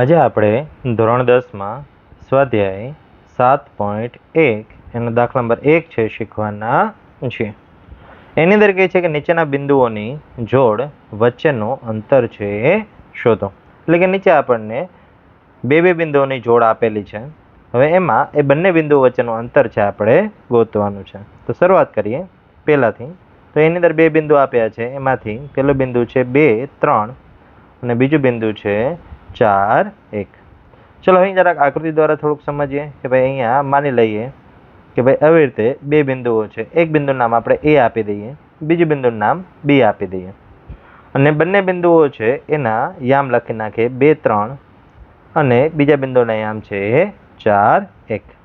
આજે આપણે ધોરણ 10માં સ્વાધ્યાય 7.1 એનો દાખલા નંબર 1 છે શીખવાના છે. એની અંદર કહે છે કે નીચેના બિંદુઓની જોડ વચ્ચેનો અંતર છે એ શોધો. એટલે કે નીચે આપણને બે બિંદુઓની જોડ આપેલી છે. હવે એમાં એ બંને બિંદુઓ વચ્ચેનું અંતર છે આપણે ગોતવાનું છે. તો શરૂઆત કરીએ પહેલાથી. તો એની અંદર બે બિંદુ આપ્યા છે. એમાંથી પહેલું બિંદુ છે 2, 3 અને બીજું બિંદુ છે 4, 1. ચલો અહીં જરાક આકૃતિ દ્વારા થોડુંક સમજીએ કે ભાઈ અહીંયા માની લઈએ કે ભાઈ આવી રીતે બે બિંદુઓ છે. એક બિંદુનું નામ આપણે એ આપી દઈએ, બીજું બિંદુનું નામ બી આપી દઈએ અને બંને બિંદુઓ છે એના યામ લખી નાખીએ 2, 3 અને બીજા બિંદુના યામ છે 4, 1.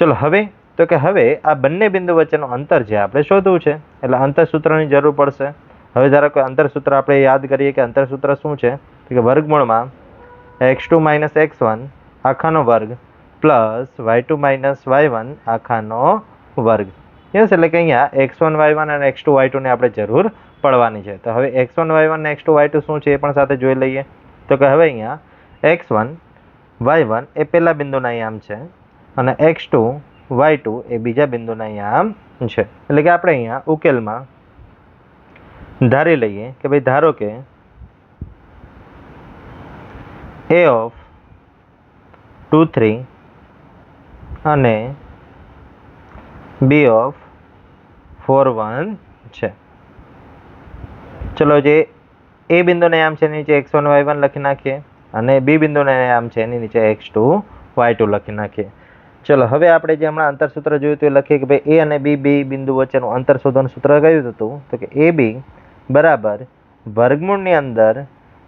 ચલો હવે તો કે હવે આ બંને બિંદુ વચ્ચેનું અંતર છે આપણે શોધવું છે. એટલે અંતરસૂત્રની જરૂર પડશે. હવે ધારો કે અંતરસૂત્ર આપણે યાદ કરીએ કે અંતરસૂત્ર શું છે તો કે વર્ગમૂળમાં x2 - x1 આખાનો વર્ગ પ્લસ y2 - y1 આખાનો વર્ગ. યસ, એટલે કે અહીંયા x1 y1 અને x2 y2 ને આપણે જરૂર પડવાની છે. તો હવે x1 y1 અને x2 y2 શું છે એ પણ સાથે જોઈ લઈએ. તો કે હવે અહીંયા x1 y1 એ પહેલા બિંદુના યામ છે અને x2 y2 એ બીજા બિંદુના યામ છે. એટલે કે આપણે અહીંયા ઉકેલમાં ધારી લઈએ કે ભાઈ ધારો કે a of 2, 3 અને b of 4, 1 છે. ચલો જે એ બિંદુના યામ છે એની નીચે x1 y1 લખી નાખીએ અને બી બિંદુના યામ છે એની નીચે x2 y2 લખી નાખીએ. ચલો હવે આપણે જે હમણાં અંતરસૂત્ર જોયું તો એ લખીએ કે ભાઈ એ અને બી બે બિંદુ વચ્ચેનું અંતર શોધવાનું સૂત્ર કયું હતું તો કે એ બી બરાબર વર્ગમૂળની અંદર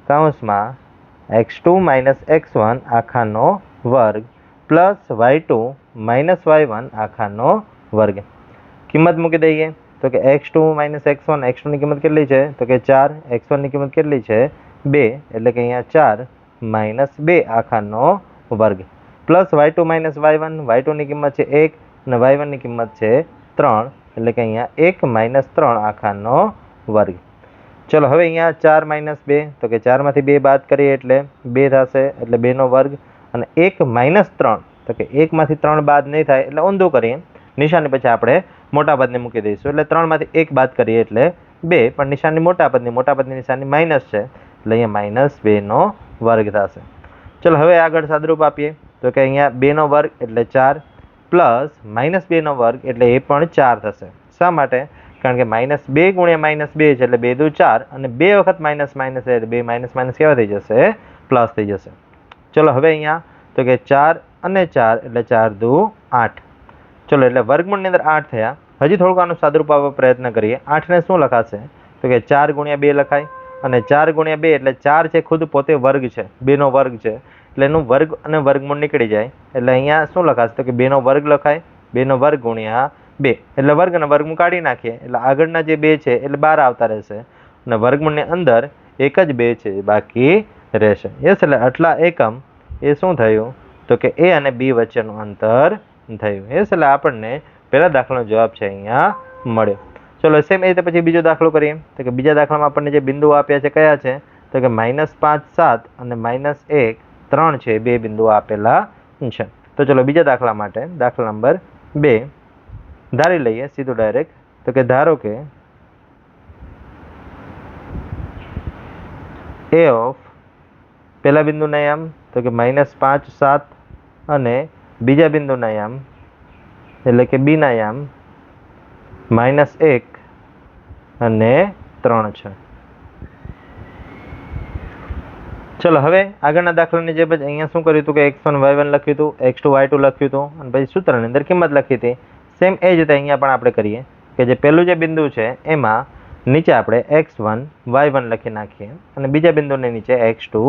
કૌંસમાં x2 - x1 આખાનો વર્ગ પ્લસ y2 - y1 આખાનો વર્ગ. કિંમત મૂકી દઈએ તો કે x2 - x1, x2 ની કિંમત કેટલી છે તો કે 4, x1 ની કિંમત કેટલી છે 2, એટલે કે અહીંયા 4 - 2 આખાનો વર્ગ પ્લસ y2 - y1, y2 ની કિંમત છે 1 અને y1 ની કિંમત છે 3, એટલે કે અહીંયા 1 - 3 આખાનો વર્ગ. ચલો હવે અહીંયા 4 - 2 તો કે 4 માંથી 2 બાદ કરીએ એટલે 2 થશે, એટલે 2 નો વર્ગ અને 1 - 3 તો કે 1 માંથી 3 બાદ નહીં થાય એટલે ઊંધું કરીએ નિશાની પછી આપણે મોટા પદને મૂકી દઈશું. એટલે 3 માંથી 1 બાદ કરીએ એટલે 2, પણ નિશાની મોટા પદની નિશાની માઇનસ છે એટલે અહીંયા -2 નો વર્ગ થશે. ચલો હવે આગળ સાદરૂપ આપીએ તો કે અહીંયા 2 નો વર્ગ એટલે 4 પ્લસ -2 નો વર્ગ એટલે એ પણ 4 થશે. શા માટે? કારણ કે -2 ગુણ્યા -2 છે એટલે 2 દુ 4 અને 2 વખત માઇનસ એટલે 2 માઇનસ કેવા થઈ જશે પ્લસ થઈ જશે. ચલો હવે અહીંયા તો કે 4 અને 4 એટલે 4 દુ 8. ચલો એટલે વર્ગમૂળની અંદર 8 થયા. હજી થોડુંક આનું સાદરૂપ આપવા પ્રયત્ન કરીએ. 8 ને શું લખાશે તો કે 4 ગુણ્યા 2 લખાય અને 4 ગુણ્યા 2 એટલે 4 છે ખુદ પોતે વર્ગ છે, 2 નો વર્ગ છે એટલે એનું વર્ગ અને વર્ગમૂળ નીકળી જાય. એટલે અહીંયા શું લખાશે તો કે 2 નો વર્ગ લખાય, 2 નો વર્ગ ગુણ્યા 2 એટલે વર્ગ અને વર્ગમૂળ કાઢી નાખીએ એટલે આગળના જે 2 છે એટલે 12 આવતા રહેશે અને વર્ગમૂળની અંદર એક જ 2 છે બાકી રહેશે. યસ, એટલે આટલા એકમ એ શું થયું તો કે એ અને બી વચ્ચેનું અંતર થયું. યસ, એટલે આપણને પહેલા દાખલાનો જવાબ છે અહીંયા મળ્યો. ચલો સેમ એ રીતે પછી બીજો દાખલો કરીએ તો કે બીજા દાખલામાં આપણને જે બિંદુઓ આપ્યા છે કયા છે તો કે -5, 7 અને -1, 3 છે બે બિંદુઓ આપેલા છે. તો ચલો બીજા દાખલા માટે દાખલા નંબર 2 ધારી લઈએ સીધું ડાયરેક્ટ. તો કે ધારો કે a of પહેલા બિંદુના યામ તો કે -5, 7 અને બીજા બિંદુના યામ એટલે કે બી ના યામ -1 અને 3 છે. ચલો હવે આગળના દાખલાની જે અહીંયા શું કર્યું હતું કે x1 y1 લખ્યું હતું, x2 y2 લખ્યું હતું અને પછી સૂત્રની અંદર કિંમત લખી હતી. સેમ એ જ રીતે અહીંયા પણ આપણે કરીએ કે જે પહેલું જે બિંદુ છે એમાં નીચે આપણે x1 y1 લખી નાખીએ અને બીજા બિંદુની નીચે x2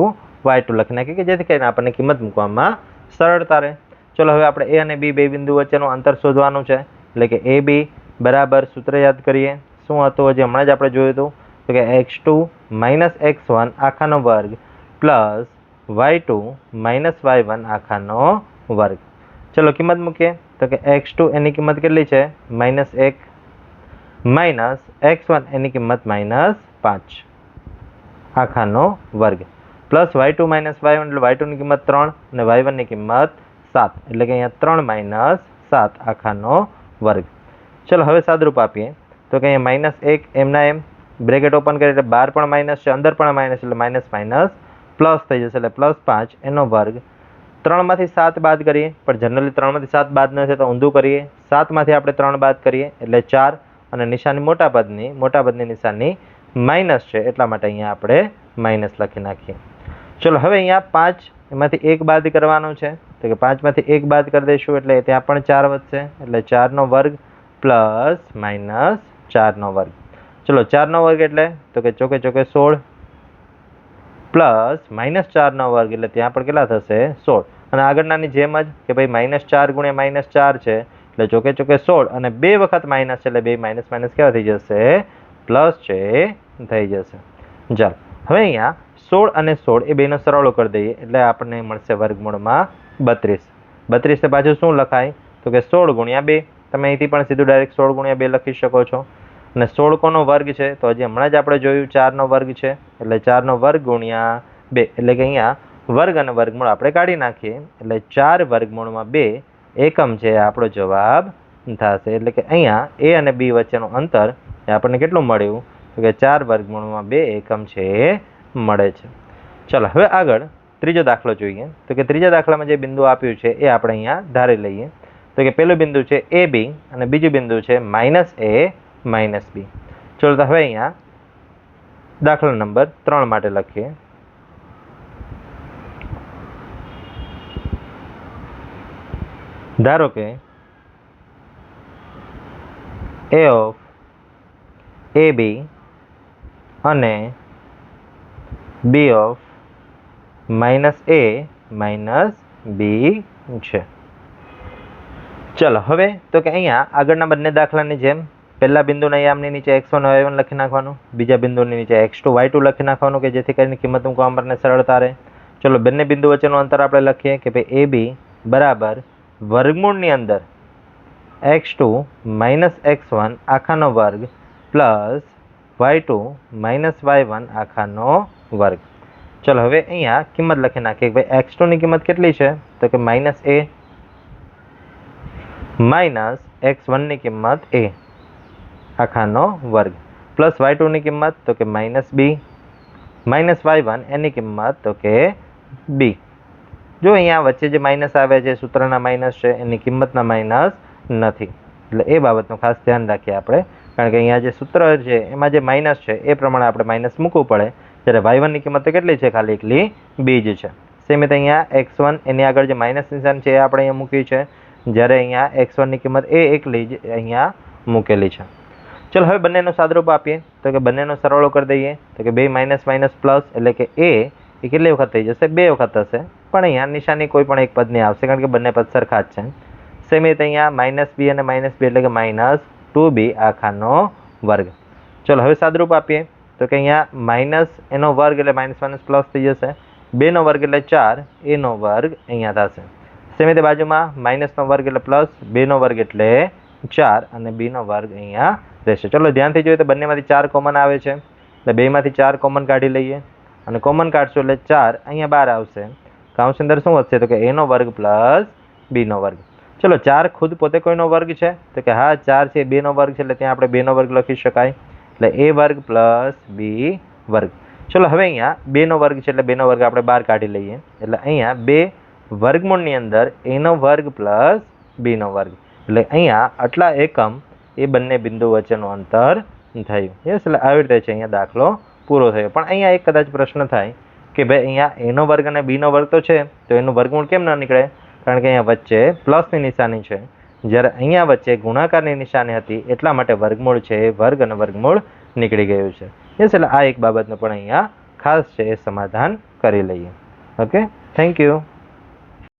y2 લખી નાખીએ કે જેથી કરીને આપણને કિંમત મૂકવામાં સરળતા રહે. ચલો હવે આપણે એ અને બી બે બિંદુ વચ્ચેનું અંતર શોધવાનું છે. એટલે કે એ બી બરાબર સૂત્ર યાદ કરીએ શું હતું હજી હમણાં જ આપણે જોયું હતું તો કે x2 - x1 આખાનો વર્ગ પ્લસ y2 - y1 આખાનો વર્ગ. ચલો કિંમત મૂકીએ તો કે x2 એની કિંમત કેટલી છે -1 માઇનસ x1 એની કિંમત -5 આખાનો વર્ગ. પ્લસ y2 માઇનસ y1 એટલે y2ની કિંમત 3 અને y1ની કિંમત 7 એટલે કે અહીંયા 3 માઇનસ 7 આખાનો વર્ગ. ચલો હવે સાદરૂપ આપીએ તો કે અહીંયા માઇનસ 1 એમના એમ બ્રેકેટ ઓપન કરીએ એટલે બહાર પણ માઇનસ છે, અંદર પણ માઇનસ એટલે માઇનસ માઇનસ પ્લસ થઈ જશે એટલે પ્લસ 5 એનો વર્ગ. 3માંથી 7 બાદ કરીએ પણ જનરલી 3માંથી 7 બાદ ન છે તો ઊંધું કરીએ. 7માંથી આપણે 3 બાદ કરીએ એટલે 4 અને નિશાની મોટા પદની નિશાની માઇનસ છે એટલા માટે અહીંયા આપણે માઇનસ લખી નાખીએ. ચલો હવે અહીંયા 5 એમાંથી 1 બાદ કરવાનો છે તો કે 5માંથી 1 બાદ કરી દઈશું એટલે ત્યાં પણ 4 વધશે એટલે 4નો વર્ગ પ્લસ માઇનસ 4નો વર્ગ. ચલો 4નો વર્ગ એટલે તો કે ચોકે 16 પ્લસ માઇનસ 4નો વર્ગ એટલે ત્યાં પણ કેટલા થશે 16 અને આગળનાની જેમ જ કે ભાઈ માઇનસ 4 ગુણ્યા માઇનસ 4 છે એટલે ચોકે 16 અને 2 વખત માઇનસ છે એટલે 2 માઇનસ માઇનસ કેવા થઈ જશે પ્લસ છે થઈ જશે. ચાલો હવે અહીંયા 16 અને 16 એ બેનો સરવાળો કરી દઈએ એટલે આપણને મળશે વર્ગમૂળમાં 32. 32 પાછું શું લખાય તો કે 16 ગુણ્યા 2. તમે અહીંથી પણ સીધું ડાયરેક્ટ 16 ગુણ્યા 2 લખી શકો છો. અને 16 કોનો વર્ગ છે તો હજી હમણાં જ આપણે જોયું 4નો વર્ગ છે એટલે 4નો વર્ગ ગુણ્યા 2 એટલે કે અહીંયા વર્ગ અને વર્ગમૂળ આપણે કાઢી નાખીએ એટલે 4 વર્ગમૂળમાં 2 એકમ છે આપણો જવાબ થશે. એટલે કે અહીંયા એ અને બી વચ્ચેનું અંતર એ આપણને કેટલું મળ્યું તો કે 4 વર્ગમૂળમાં 2 એકમ છે મળે છે. ચાલો હવે આગળ ત્રીજો દાખલો જોઈએ તો કે ત્રીજા દાખલામાં જે બિંદુ આપ્યું છે એ આપણે અહીંયા ધારી લઈએ તો કે પહેલું બિંદુ છે એ બી અને બીજું બિંદુ છે માઇનસ એ માઇનસ બી. ચલો તો હવે અહીંયા દાખલા નંબર 3 માટે લખીએ. ધારો કે એ ઓફ એ બી અને બી ઓફ માઇનસ એ માઇનસ બી છે. ચલો હવે તો કે અહીંયા આગળના બંને દાખલાની જેમ પહેલા બિંદુના યામની નીચે x1 y1 લખી નાખવાનું, બીજા બિંદુની નીચે x2 y2 લખી નાખવાનું કે જેથી કરીને કિંમત મૂકવા આપણને સરળતા રહે. ચલો બંને બિંદુ વચ્ચેનું અંતર આપણે લખીએ કે ભાઈ એ બી બરાબર વર્ગમૂળની અંદર x2 માઇનસ x1 આખાનો વર્ગ પ્લસ y2 માઇનસ y1 આખાનો વર્ગ. ચલો હવે અહીંયા કિંમત લખી નાખીએ કે ભાઈ x2ની કિંમત કેટલી છે તો કે માઇનસ એ માઇનસ x1ની કિંમત એ આખાનો વર્ગ પ્લસ y2ની કિંમત તો કે માઇનસ બી માઇનસ y1 એની કિંમત તો કે બી. જો અહીંયા વચ્ચે જે માઇનસ આવે છે સૂત્રના માઇનસ છે એની કિંમતના માઇનસ નથી એટલે એ બાબતનું ખાસ ધ્યાન રાખીએ આપણે કારણ કે અહીંયા જે સૂત્ર છે એમાં જે માઇનસ છે એ પ્રમાણે આપણે માઇનસ મૂકવું પડે જ્યારે y1ની કિંમત તો કેટલી છે ખાલી એકલી બી જ છે. સેમ રીતે અહીંયા x1 એની આગળ જે માઇનસ નિશાન છે એ આપણે અહીંયા મૂક્યું છે જ્યારે અહીંયા x1ની કિંમત એ એકલી જ અહીંયા મૂકેલી છે. ચલો હવે બંનેનો સાદરૂપ આપીએ તો કે બંનેનો સરવાળો કરી દઈએ તો કે 2 માઇનસ માઇનસ પ્લસ એટલે કે એ કેટલી વખત થઈ જશે 2 વખત થશે પણ અહીંયા નિશાની કોઈ પણ એક પદની આવશે કારણ કે બંને પદ સરખા જ છે. સેમ રીતે અહીંયા માઇનસ બી અને માઇનસ બી એટલે કે માઇનસ 2b આખાનો વર્ગ. ચલો હવે સાદરૂપ આપીએ તો કે અહીંયા માઇનસ એનો વર્ગ એટલે માઇનસ માઇનસ પ્લસ થઈ જશે, 2નો વર્ગ એટલે 4 એનો વર્ગ અહીંયા થશે. સેમ રીતે બાજુમાં માઇનસનો વર્ગ એટલે પ્લસ 2નો વર્ગ એટલે 4 અને બીનો વર્ગ અહીંયા રહેશે. ચલો ધ્યાનથી જોઈએ તો બંનેમાંથી 4 કોમન આવે છે એટલે 2માંથી 4 કોમન કાઢી લઈએ અને કોમન કાઢશું એટલે 4 અહીંયા બહાર આવશે. કાઉન્સ અંદર શું વધશે તો કે એનો વર્ગ પ્લસ બીનો વર્ગ. ચલો 4 ખુદ પોતે કોઈનો વર્ગ છે તો કે હા 4 છે 2નો વર્ગ છે એટલે ત્યાં આપણે 2નો વર્ગ લખી શકાય એટલે એ વર્ગ પ્લસ બી વર્ગ. ચલો હવે અહીંયા 2નો વર્ગ છે એટલે 2નો વર્ગ આપણે બહાર કાઢી લઈએ એટલે અહીંયા 2 વર્ગમૂળની અંદર એનો વર્ગ પ્લસ બીનો વર્ગ એટલે અહીંયા આટલા એકમ એ બંને બિંદુ વચ્ચેનું અંતર થયું. યસ એટલે આવી રીતે છે અહીંયા દાખલો પૂરો થયો. પણ અહીંયા એક કદાચ પ્રશ્ન થાય કે ભાઈ અહીંયા એનો વર્ગ અને બીનો વર્ગ તો છે તો એનું વર્ગમૂળ કેમ ન નીકળે કારણ કે અહીંયા વચ્ચે પ્લસની નિશાની છે જ્યારે અહીંયા વચ્ચે ગુણાકારની નિશાની હતી એટલા માટે વર્ગમૂળ છે વર્ગ અને વર્ગમૂળ નીકળી ગયું છે. યસ એટલે આ એક બાબતનું પણ અહીંયા ખાસ છે એ સમાધાન કરી લઈએ. Okay, thank you.